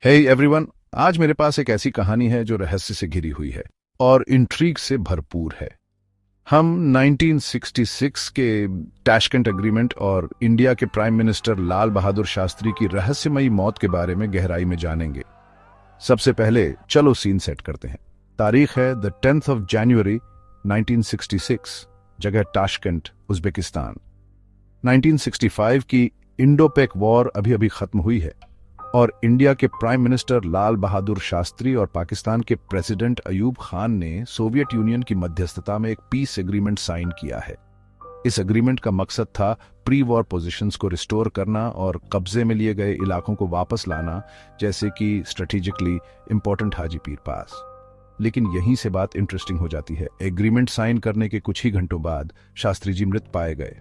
Hey everyone, आज मेरे पास एक ऐसी कहानी है जो रहस्य से घिरी हुई है और इंट्रीग से भरपूर है। हम 1966 के टैशकेंट एग्रीमेंट और इंडिया के प्राइम मिनिस्टर लाल बहादुर शास्त्री की रहस्यमयी मौत के बारे में गहराई में जानेंगे। सबसे पहले चलो सीन सेट करते हैं। तारीख है द 10th of January 1966, जगह ताशकेंट, उज्बेकिस्तान। 1965 की इंडो-पैक वॉर अभी अभी खत्म हुई है और इंडिया के प्राइम मिनिस्टर लाल बहादुर शास्त्री और पाकिस्तान के प्रेसिडेंट अयूब खान ने सोवियत यूनियन की मध्यस्थता में एक पीस एग्रीमेंट साइन किया है। इस एग्रीमेंट का मकसद था प्री वॉर पोजीशंस को रिस्टोर करना और कब्जे में लिए गए इलाकों को वापस लाना, जैसे कि स्ट्रेटेजिकली इंपॉर्टेंट हाजी पीर पास। लेकिन यहीं से बात इंटरेस्टिंग हो जाती है। एग्रीमेंट साइन करने के कुछ ही घंटों बाद शास्त्री जी मृत पाए गए।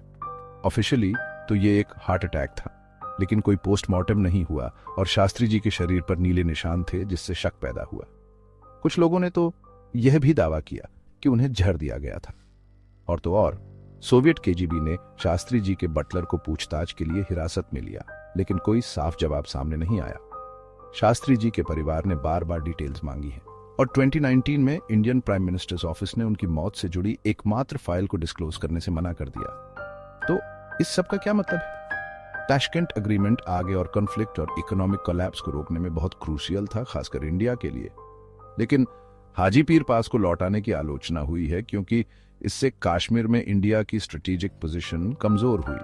ऑफिशियली तो ये एक हार्ट अटैक था, लेकिन कोई पोस्टमार्टम नहीं हुआ और शास्त्री जी के शरीर पर नीले निशान थे, जिससे शक पैदा हुआ। कुछ लोगों ने तो यह भी दावा किया कि उन्हें जहर दिया गया था। और तो और सोवियत केजीबी ने शास्त्री जी के बटलर को पूछताछ के लिए हिरासत में लिया, लेकिन कोई साफ जवाब सामने नहीं आया। शास्त्री जी के परिवार ने बार बार डिटेल्स मांगी है और 2019 में इंडियन प्राइम मिनिस्टर्स ऑफिस ने उनकी मौत से जुड़ी एकमात्र फाइल को डिस्क्लोज करने से मना कर दिया। तो इस सब का क्या मतलब है? ताशकेंट एग्रीमेंट आगे और कॉन्फ्लिक्ट और इकोनॉमिक कोलैप्स को रोकने में बहुत क्रूशियल था, खासकर इंडिया के लिए। लेकिन हाजी पीर पास को लौटाने की आलोचना हुई है क्योंकि इससे कश्मीर में इंडिया की स्ट्रेटेजिक पोजीशन कमजोर हुई।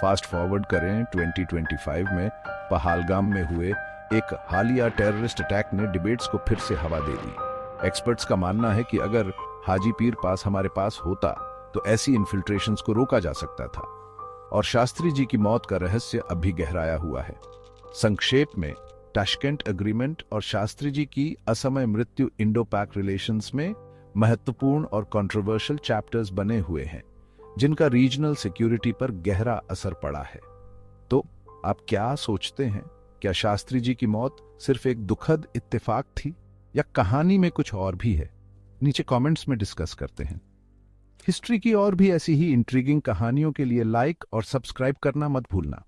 फास्ट फॉरवर्ड करें 2025 में पहलगाम में हुए एक हालिया टेररिस्ट अटैक ने डिबेट्स को फिर से हवा दे दी। एक्सपर्ट्स का मानना है कि अगर हाजी पीर पास हमारे पास होता तो ऐसी इन्फिल्ट्रेशंस को रोका जा सकता था और शास्त्री जी की मौत का रहस्य अब भी गहराया हुआ है। संक्षेप में, ताशकेंट एग्रीमेंट और शास्त्री जी की असमय मृत्यु इंडो पैक रिलेशंस में महत्वपूर्ण और कंट्रोवर्शियल चैप्टर्स बने हुए हैं, जिनका रीजनल सिक्योरिटी पर गहरा असर पड़ा है। तो आप क्या सोचते हैं? क्या शास्त्री जी की मौत सिर्फ एक दुखद इत्तेफाक थी या कहानी में कुछ और भी है? नीचे कमेंट्स में डिस्कस करते हैं। हिस्ट्री की और भी ऐसी ही इंट्रीगिंग कहानियों के लिए लाइक और सब्सक्राइब करना मत भूलना।